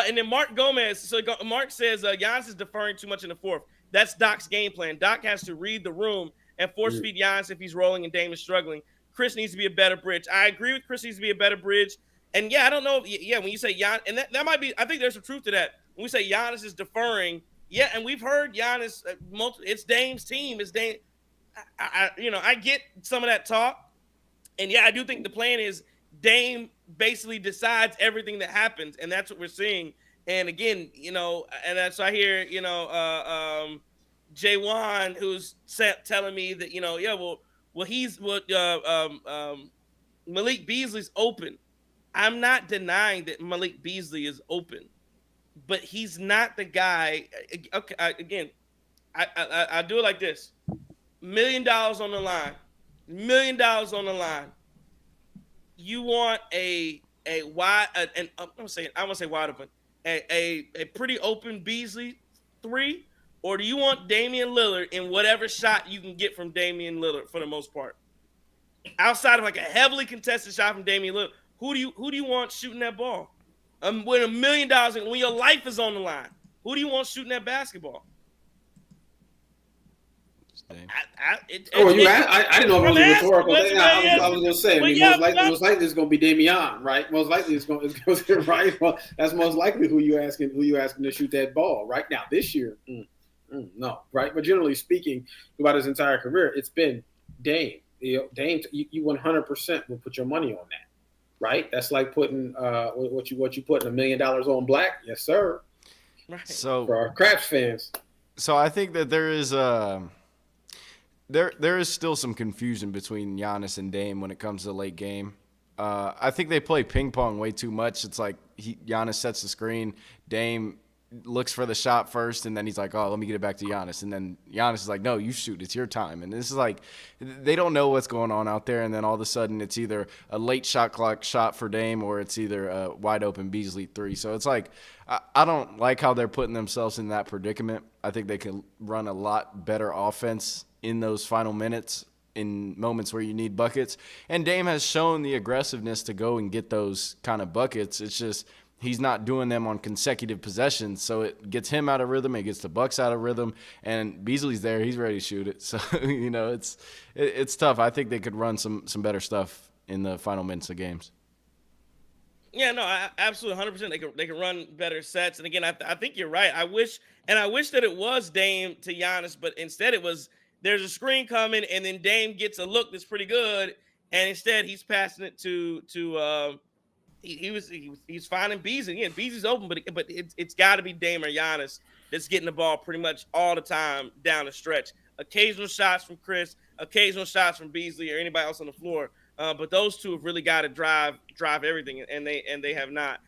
And then Mark Gomez. So Mark says Giannis is deferring too much in the fourth. That's Doc's game plan. Doc has to read the room and force feed Giannis if he's rolling and Dame is struggling. Chris needs to be a better bridge. I agree with Chris needs to be a better bridge. And yeah, I don't know. Yeah, when you say Giannis, and that might be, I think there's some truth to that. When we say Giannis is deferring, yeah, and we've heard Giannis, it's Dame's team. It's Dame. I get some of that talk. And yeah, I do think the plan is Dame basically decides everything that happens, and that's what we're seeing. And again, and that's I hear, Jaywan, who's telling me that, he's Malik Beasley's open. I'm not denying that Malik Beasley is open, but he's not the guy. Okay, again, I do it like this: $1 million on the line, $1 million on the line. You want a wide, and I want to say wide open, a pretty open Beasley 3, or do you want Damian Lillard in whatever shot you can get from Damian Lillard for the most part? Outside of like a heavily contested shot from Damian Lillard, who do you want shooting that ball? With $1 million, when your life is on the line, who do you want shooting that basketball? I didn't know if it was a rhetorical thing. I was going to say, most likely it's going to be Damian, right? Most likely it's going to right. Well, that's most likely who you asking to shoot that ball right now this year. No, right? But generally speaking, throughout his entire career, it's been Dame. Dame, you 100% will put your money on that, right? That's like putting what you putting $1 million on black, yes sir. Right. So for our Craps fans, so I think that there is there is still some confusion between Giannis and Dame when it comes to the late game. I think they play ping pong way too much. It's like Giannis sets the screen, Dame looks for the shot first, and then he's like, oh, let me get it back to Giannis. And then Giannis is like, no, you shoot. It's your time. And this is like they don't know what's going on out there, and then all of a sudden it's either a late shot clock shot for Dame or it's either a wide-open Beasley 3. So it's like I don't like how they're putting themselves in that predicament. I think they can run a lot better offense in those final minutes in moments where you need buckets. And Dame has shown the aggressiveness to go and get those kind of buckets. It's just he's not doing them on consecutive possessions, so it gets him out of rhythm. It gets the Bucks out of rhythm, and Beasley's there. He's ready to shoot it. So, it's tough. I think they could run some better stuff in the final minutes of games. Yeah, no, absolutely 100%. They can run better sets. And again, I think you're right. I wish that it was Dame to Giannis, but instead it was there's a screen coming, and then Dame gets a look that's pretty good, and instead he's passing it to he's finding Beasley. Again, Beasley's open, but it's got to be Dame or Giannis that's getting the ball pretty much all the time down the stretch. Occasional shots from Chris, occasional shots from Beasley or anybody else on the floor, but those two have really got to drive everything, and they have not.